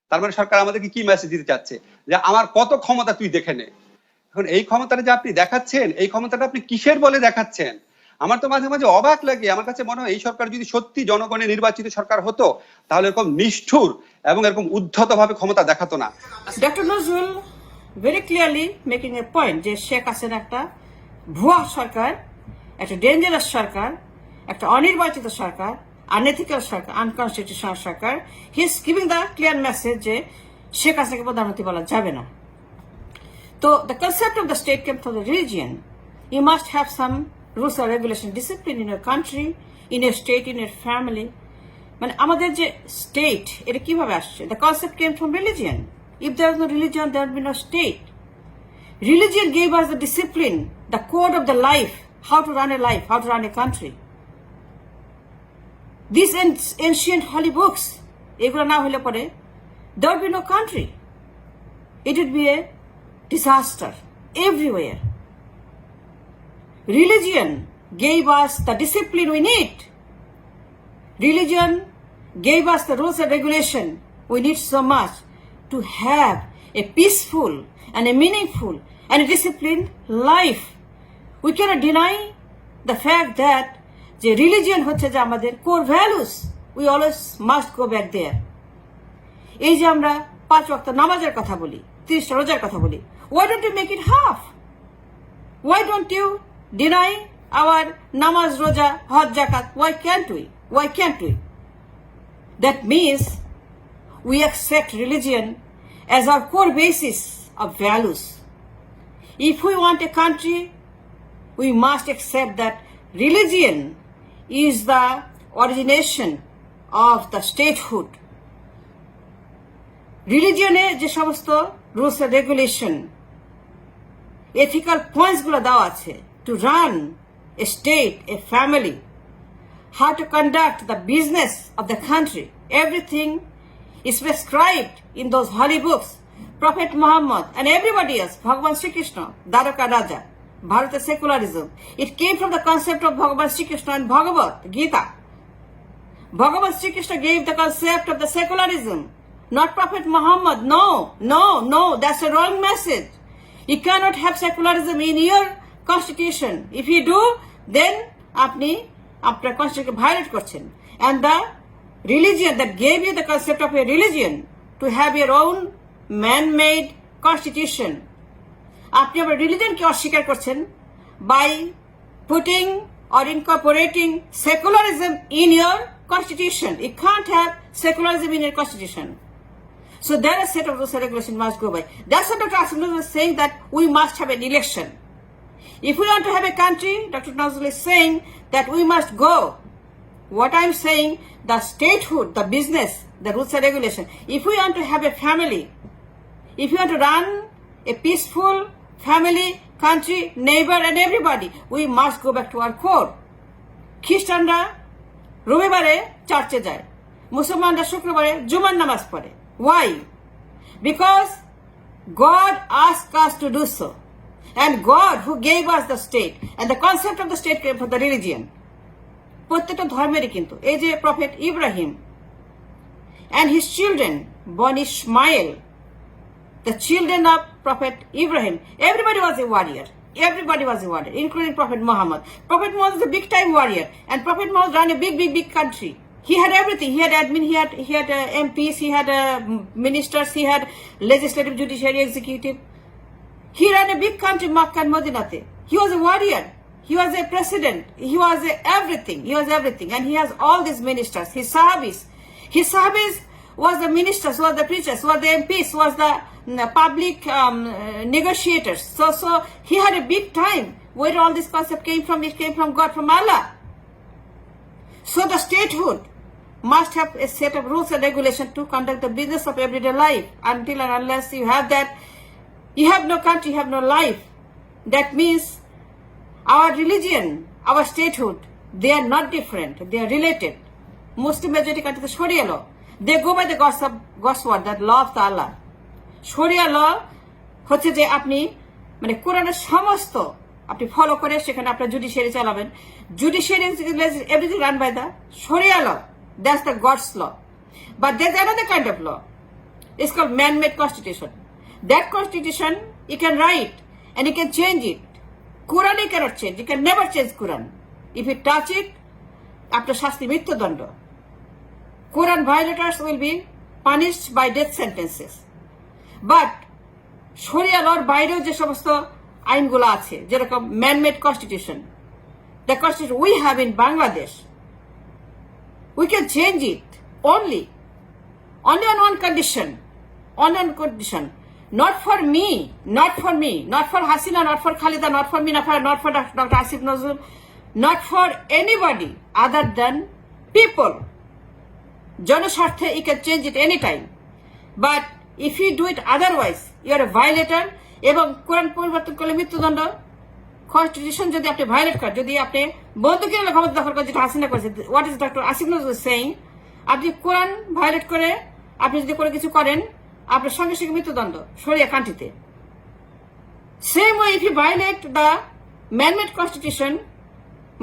তার মানে সরকার আমাদেরকে কি মেসেজ দিতে চাচ্ছে, যে আমার কত ক্ষমতা তুই দেখে নে। এখন এই ক্ষমতাটা যে আপনি দেখাচ্ছেন, এই ক্ষমতাটা আপনি কিসের বলে দেখাচ্ছেন? আমার তো মাঝে মাঝে অবাক লাগে। আমার কাছে মনে হয় এই সরকার যদি সত্যি জনগণের নির্বাচিত সরকার হতো, তাহলে এরকম নিষ্ঠুর এবং এরকম উদ্ধত ভাবে ক্ষমতা দেখাতো না। Doctor Nazrul very clearly making a point যে শেখ হাসিনা একটা ভুয়া সরকার, একটা ডেঞ্জারাস সরকার, একটা অনির্বাচিত সরকার, আনএথিক্যাল সরকার, আনকনস্টিটিউশনাল সরকার। He is giving the clear message যে শেখ হাসিনাকে প্রধানমন্ত্রী বলা যাবে না। তো the concept of the state came from the religion. You must have some rules আর regulation, discipline in your country, in your state, in your family. মানে আমাদের যে স্টেট, এটা কিভাবে আসছে? The concept came from religion. If there was no religion, there would be no state. Religion gave us the discipline, the code of the life, how to run a life, how to run a country. These ancient holy books, এগুলো না হলে পরে there would be no country. It would be a disaster everywhere. Religion gave us the discipline we need. Religion gave us the rules and regulation we need so much to have a peaceful and a meaningful and a disciplined life. We cannot deny the fact that the religion হচ্ছে যে আমাদের core values. We always must go back there. এই যে আমরা 5 ওয়াক্ত নামাজের কথা বলি, 30টা রোজার কথা বলি, why don't you make it half? Why don't you deny our namaz, roja, hajj, zakat? Why can't we? Why can't we? That means we accept religion as our core basis of values. If we want a country, we must accept that religion is the origination of the statehood. Religion যে সমস্ত rules and regulation, ethical points গুলো দেওয়া আছে to run a state, a family, how to conduct the business of the country, everything is prescribed in those holy books. Prophet Muhammad and everybody else, Bhagavan Sri Krishna, Dwaraka Raja, Bharata secularism. It came from the concept of Bhagavan Sri Krishna and Bhagavad Gita. Bhagavan Sri Krishna gave the concept of the secularism, not Prophet Muhammad. No, that's a wrong message. You cannot have secularism in your constitution. If you do, then আপনি আপনার constitution violate করছেন. And the religion that gave you the concept of a religion to have your own man-made constitution, আপনি আপনার রিলিজনকে অস্বীকার করছেন by putting or incorporating secularism in your constitution. You can't have secularism in your constitution. So there are a set of rules and regulations must go by. That's what Dr. Asif Nazrul is saying, that we must have an election. If we want to have a country, Dr. Nazrul is saying that we must go. What I'm saying, the statehood, the business, the rules and regulation. If we want to have a family, if you want to run a peaceful family, country, neighbor and everybody, we must go back to our core. খ্রিস্টানরা রবিবারে চার্চে যায়, মুসলমানরা শুক্রবারে জুমার নামাজ পড়ে। Why? Because God asked us to do so. And God who gave us the state, and the concept of the state came from the religion. প্রত্যেকটা ধর্মেরই কিন্তু এই যে prophet Ibrahim and his children, Bani Ishmael, the children of Prophet Ibrahim, everybody was a warrior. Everybody was a warrior, including Prophet Muhammad. Prophet Muhammad was a big-time warrior, and Prophet Muhammad ran a big country. He had everything. He had admin, he had MPs, he had ministers, he had legislative, judiciary, executive. He ran a big country, Makkah and Madinate. He was a warrior. He was a president. He was everything. He was everything. And he has all these ministers, his sahabis. His sahabis was the ministers, was the preachers, was the MPs, was the public negotiators. So he had a big time. Where all this concept came from? It came from God, from Allah. So the statehood must have a set of rules and regulations to conduct the business of everyday life. Until and unless you have that, you have no country, you have no life. That means our religion, our statehood, they are not different. They are related. Muslim majority country, the Sharia law, they go by the God's word, that law of Allah. Sharia law হচ্ছে যে আপনি মানে কোরআনের সমস্ত আপনি follow করে সেখানে আপনার জুডিশিয়ারি চালাবেন। Judiciary everything run by the Sharia law. That's the God's law. But there's another kind of law. It's called man-made constitution. That constitution you can write and you can change it. Quran you cannot change. You can never change Quran. If you touch it, after Shasti Mrityudanda, Quran violators will be punished by death sentences. But Sharia law বাইরেও যে সমস্ত আইনগুলো আছে যেরকম man-made constitution, the constitution we have in Bangladesh, we can change it only on one condition, not for me, not for Hasina, not for Khalida, not for me, not for Dr. Asif Nazrul, not for anybody other than people. জনস্বার্থে you can change it anytime. But if you do it otherwise, you are a violator. এবং কোরআন পরিবর্তন করলে মৃত্যুদণ্ড, constitution যদি আপনি violet করেন, যদি আপনি বন্দুকের ক্ষমতা দখল করেন যেটা হাসিনা করেছে, what is doctor Asif Nazrul saying, আপনি কোরআন ভায়োলেট করে আপনি যদি কোনো কিছু করেন, আপনার সঙ্গে সঙ্গে মৃত্যুদণ্ড শরিয়া কান্ট্রিতে। Same way if you violate the manmade constitution,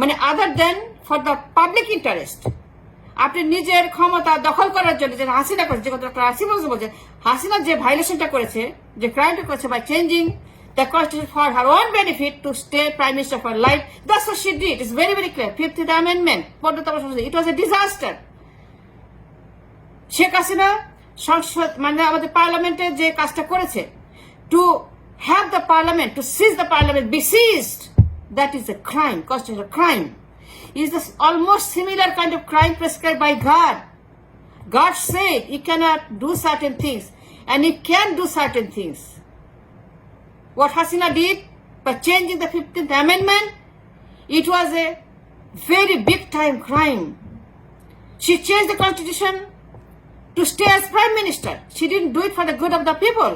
মানে other than for the public interest, আপনি নিজের ক্ষমতা দখল করার জন্য যে হাসিনা করেছে, যে ডক্টর আসিফ নজরুল বলছে হাসিনা যে ভায়োলেশনটা করেছে, যে ক্রাইমটা করেছে by changing the constitution for her own benefit to stay prime minister for life, that's what she did. It's very very clear. 15th amendment, it was a disaster. Sheikh Hasina সংসদ মানে আমাদের পার্লামেন্টে যে কাজটা করেছে, to have the parliament, to seize the parliament, be seized, that is a crime, constitutional crime. Is this almost similar kind of crime prescribed by God. God said you cannot do certain things and you can do certain things. What Hasina did by changing the 15th amendment, it was a very big time crime. She changed the constitution to stay as prime minister. She didn't do it for the good of the people.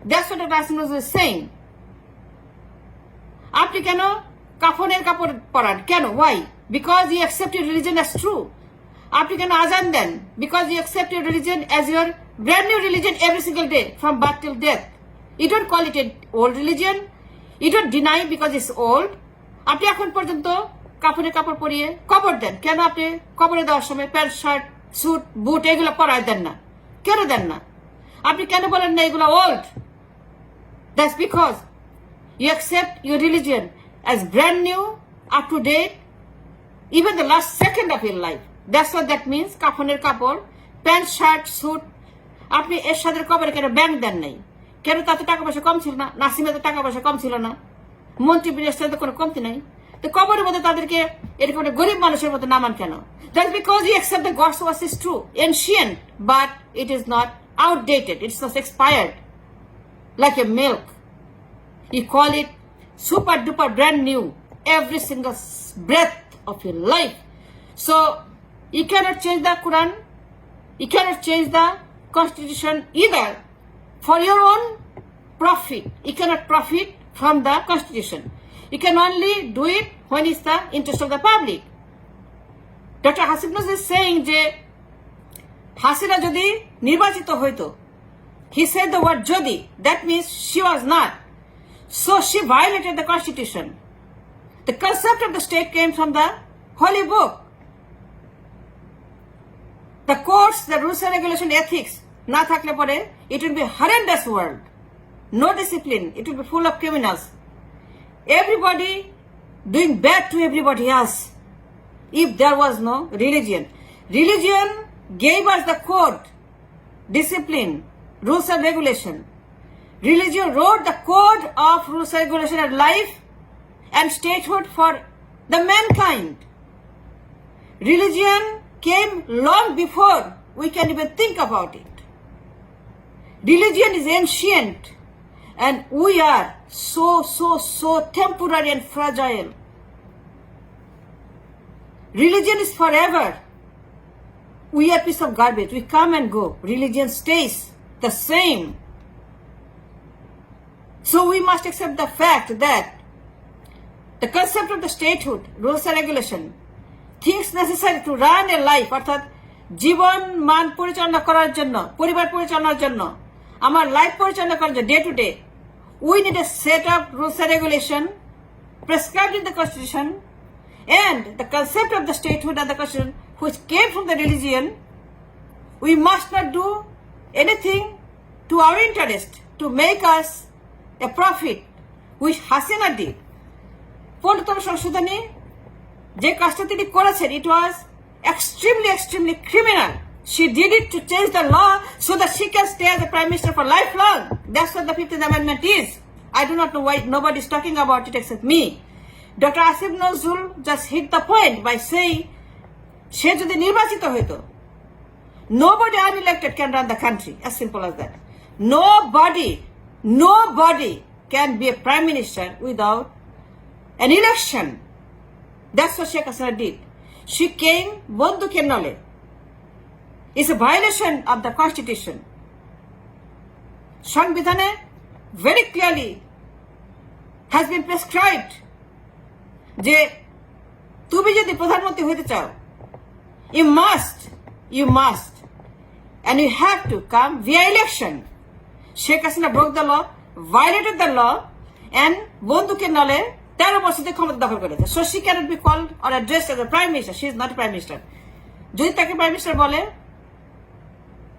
That's what Dr. Hasina was saying. আপনি কেন কাফনের কাপড় পরান? কেন? Why? Because you accept your religion as true. আপনি কেন আজান দেন? Because you accept your religion as your brand new religion every single day from birth till death. You don't call it an old religion. You don't deny because it's old. আপনি এখন পর্যন্ত কাফনের কাপড় পরিয়ে কবর দেন। কেন আপনি কবরে দেওয়ার সময় প্যান্ট শার্ট স্যুট বুট এগুলো পরায় দেন না? কেন দেন না? আপনি কেন বলেন না এগুলো old? That's because you accept your religion as brand new, up to date, even the last second of your life. That's what that means. কাফনের কাপড়, প্যান্ট শার্ট স্যুট। আপনি এরশাদের কবরে কেন ব্যাংক দেন নাই? কেন? তাতে টাকা পয়সা কম ছিল না? নাসিমে তো টাকা পয়সা কম ছিল না, মন্ত্রী মিনিস্টারের তো কোনো কমতি নাই, তো কবরের মধ্যে তাদেরকে এরকম একটা গরিব মানুষের মতো নামান কেন? That's because you accept the God's word is true, ancient, but it is not outdated, it's not expired like a milk. You call it super duper brand new every single breath of your life. So you cannot change the Quran, you cannot change the constitution either for your own profit. You cannot profit from the constitution. You can only do it when it's the interest of the public. Dr. Hasif Nazrul is saying যে হাসিনা যদি নির্বাচিত হইতো, he said the word যদি, that means she was not. So she violated the constitution. The concept of the state came from the holy book. The courts, the rules and regulation, ethics না থাকলে পরে it will be horrendous world. No discipline. It will be full of criminals. Everybody doing bad to everybody else. If there was no religion. Religion gave us the code, discipline, rules and regulation. Religion wrote the code of rules and regulation of life and statehood for the mankind. Religion came long before we can even think about it. Religion is ancient and we are so temporary and fragile. Religion is forever. We are a piece of garbage. We come and go. Religion stays the same. So we must accept the fact that the concept of the statehood, rules and regulation, things necessary to run a life, অর্থাৎ জীবন মান পরিচালনা করার জন্য, পরিবার পরিচালনার জন্য, আমার life পরিচালনা করার জন্য, day to day, we need a set of rules and regulation prescribed in the constitution, and the concept of the statehood and the constitution which came from the religion. We must not do anything to our interest to make us a profit, which Hasina did. 15তম সংশোধনী যে কাজটা তিনি করেছেন, it was extremely criminal. She did it to change the law so that she can stay as a prime minister for lifelong. That's what the 15th Amendment is. I do not know why nobody is talking about it except me. Dr. Asif Nazrul just hit the point by saying, সে যদি নির্বাচিত হইতো, nobody unelected can run the country. As simple as that. Nobody can be a prime minister without an election. That's what Sheikh Hasina did. She came বন্দুকের নলে. It's a violation of the constitution. সংবিধানে very clearly has been prescribed যে তুমি যদি প্রধানমন্ত্রী হইতে চাও, you must and you have to come via election. Sheikh Hasina broke the law, violated the law, and বন্দুকের নলে 13 বছর ক্ষমতা দখল করেছে. So she cannot be called or addressed as a prime minister. She is not a prime minister. যদি তাকে prime minister বলে,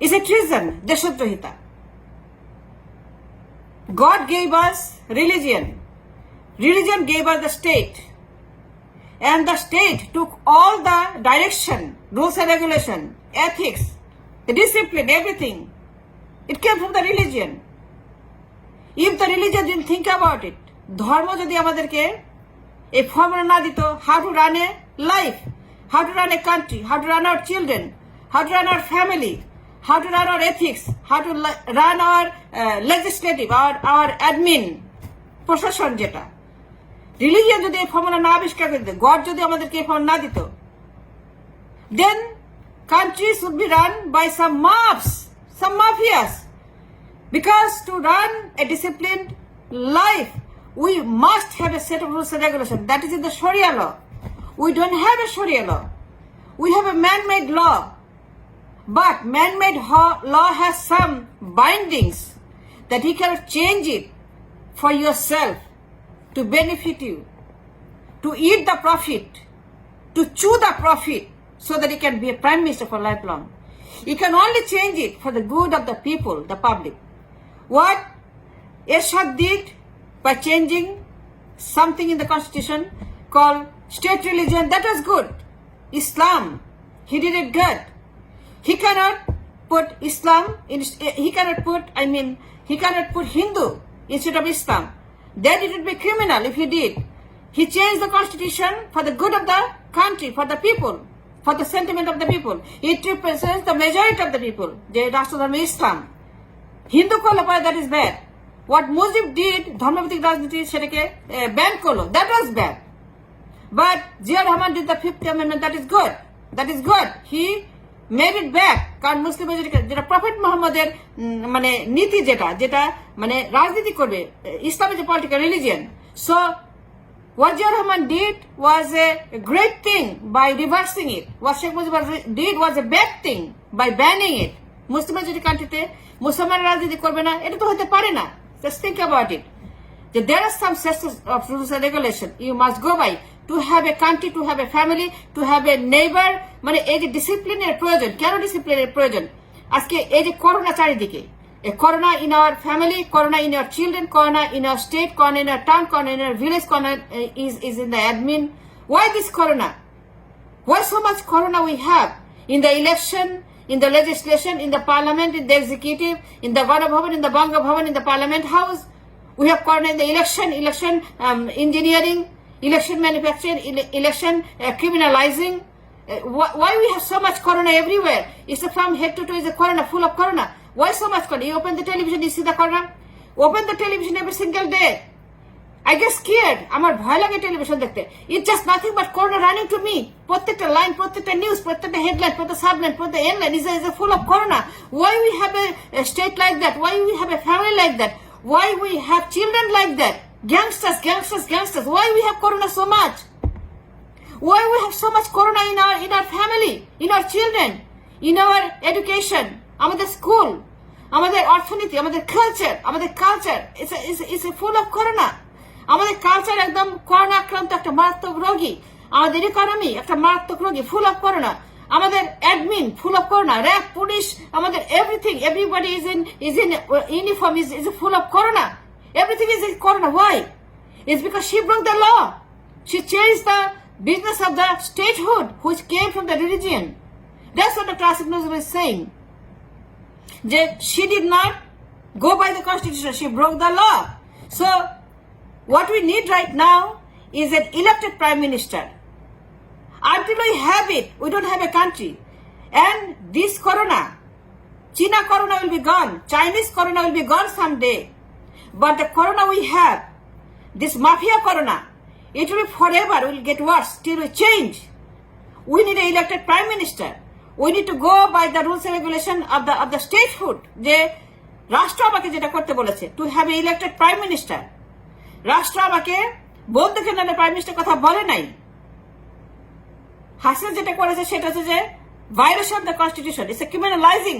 is a treason, দেশদ্রোহিতা. God gave us religion. Religion gave us the state. And the state took all the direction, rules and regulation, ethics, the discipline, everything. It came from the religion. If the religion didn't think about it, ধর্ম যদি আমাদেরকে এই formula না দিত, how to run a life, how to run a country, how to run our children, how to run our family, how to run our ethics, how to run our legislative, our admin, প্রশাসন যেটা, religion যদি এই formula না আবিষ্কার করে দিত, god যদি আমাদেরকে এই ফর্মুলা না দিত, then countries would be run by some mobs, some mafias. Because to run a disciplined life, we must have a set of rules and regulations. That is in the Sharia law. We don't have a Sharia law. We have a man-made law. But man-made law has some bindings that you cannot change it for yourself, to benefit you, to eat the profit, to chew the profit, so that you can be a prime minister for lifelong. You can only change it for the good of the people, the public. What Ershad did by changing something in the constitution called state religion, that was good. Islam, he did it good. He cannot put Islam in, he cannot put Hindu instead of Islam. Then it would be criminal if he did. He changed the constitution for the good of the country, for the people, for the sentiment of the people. It represents the majority of the people. যে রাষ্ট্রধর্ম ইসলাম, হিন্দু করলে পরে that is bad. What Mujib did, ধর্মভিত্তিক রাজনীতি সেটাকে ban করলো, that was bad. But Zia Rahman did the 5th Amendment, that is good. That is good. He made it back. কারণ মুসলিম majority যেটা prophet মোহাম্মদের মানে নীতি, যেটা মানে রাজনীতি করবে, ইসলাম is a political religion. So what Zia Rahman did was a great thing by reversing it. What Sheikh Mujib did was a bad thing by banning it. Muslim majority কান্ট্রিতে মুসলমান রাজনীতি করবে না, এটা তো হতে পারে না. Just think about it. There are some sets of rules and regulation you must go by to have a country, to have a family, to have a neighbor. মানে এই যে ডিসিপ্লিনের প্রয়োজন, কেন ডিসিপ্লিনের প্রয়োজন? আজকে এই যে করোনা চারিদিকে, corona in our family, corona in our children, corona in our state, corona in our town, corona in our village, corona is in the admin. Why this corona? Why so much corona we have in the election, in the legislation, in the parliament, in the executive, in the Gana Bhavan, in the Banga Bhavan, in the parliament house? We have corona in the election engineering, election manufacturing, election criminalizing. Why we have so much corona everywhere? It's from head to toe is a corona, full of corona. Why so much corona? You open the television, you see the corona. Open the television every single day. I get scared. আমার ভয় লাগে television দেখতে. It's just nothing but corona running to me. প্রত্যেকটা line, প্রত্যেকটা news, প্রত্যেকটা headline, প্রত্যেকটা সাবলাইন, প্রত্যেকটা এন্ডলাইন is full of corona. Why we have a state like that? Why we have a family like that? Why we have children like that? Gangsters. Why we have corona so much? Why we have so much corona in our family, in our children, in our education, আমাদের school, আমাদের অর্থনীতি, আমাদের culture, it's full of corona. আমাদের culture একদম corona আক্রান্ত একটা মারাত্মক রোগী, আমাদের ইকোনমি একটা মারাত্মক রোগী, ফুল অফ করোনা। আমাদের admin full of corona, RAB, police, আমাদের everything, everybody is in uniform is full of corona. Everything is in corona. Why? It's because she broke the law. She changed the business of the statehood, which came from the religion. That's what Dr. Asif Nazrul is saying. That she did not go by the constitution. She broke the law. So, what we need right now is an elected prime minister. Until we have it, we don't have a country. And this corona, China corona will be gone. Chinese corona will be gone someday. But the corona we have, this mafia corona, it will be forever, it will get worse till we change. We need an elected prime minister. We need to go by the rules and regulation of the statehood. যে রাষ্ট্র আমাকে যেটা করতে বলেছে, to have an elected prime minister. রাষ্ট্র আমাকে বলতে কেন প্রাইম মিনিস্টার কথা বলে নাই। হাসিনা যেটা করেছে সেটা হচ্ছে যে violation of the constitution, it's a criminalising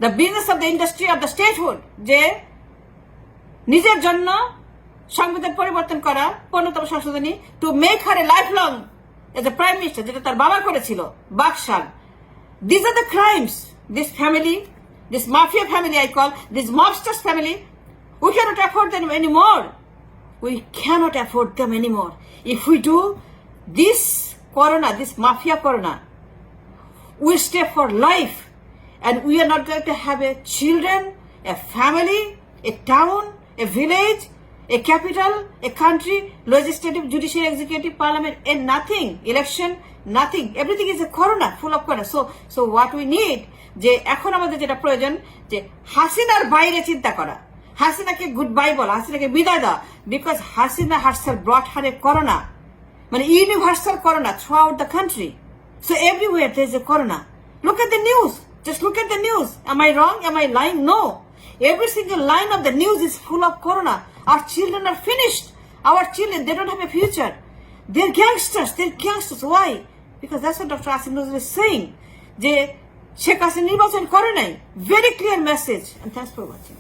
the business of the industry of the statehood. যে নিজের জন্য সংবিধান পরিবর্তন করা 15তম সংশোধনী, to make her a life long age a prime minister, যেটা তার বাবা করেছিল Baksal. These are the crimes. This family, this mafia family I call, this mobsters family, we cannot afford them anymore. We cannot afford them anymore. If we do, this corona, this mafia corona, will stay for life. And we are not going to have a children, a family, a town, a village, a capital, a country, legislative, judiciary, executive, parliament, and nothing. Election, nothing. Everything is a corona, full of corona. So what we need, যে এখন আমাদের যেটা প্রয়োজন, যে হাসিনার বাইরে চিন্তা করা, হাসিনাকে গুড বাই বলা, হাসিনাকে বিদায় দেওয়া, because Hasina herself brought her a corona, মানে universal corona throughout the country. So everywhere there is a corona. Look at the news. Just look at the news. Am I wrong? Am I lying? No. Every single line of the news is full of corona. Our children are finished. Our children, they don't have a future. They're gangsters. They're gangsters. Why? Because that's what Dr. Asif Nazrul is saying. যে শেখ হাসিনা নির্বাচন করে নাই। Very clear message. And thanks for watching.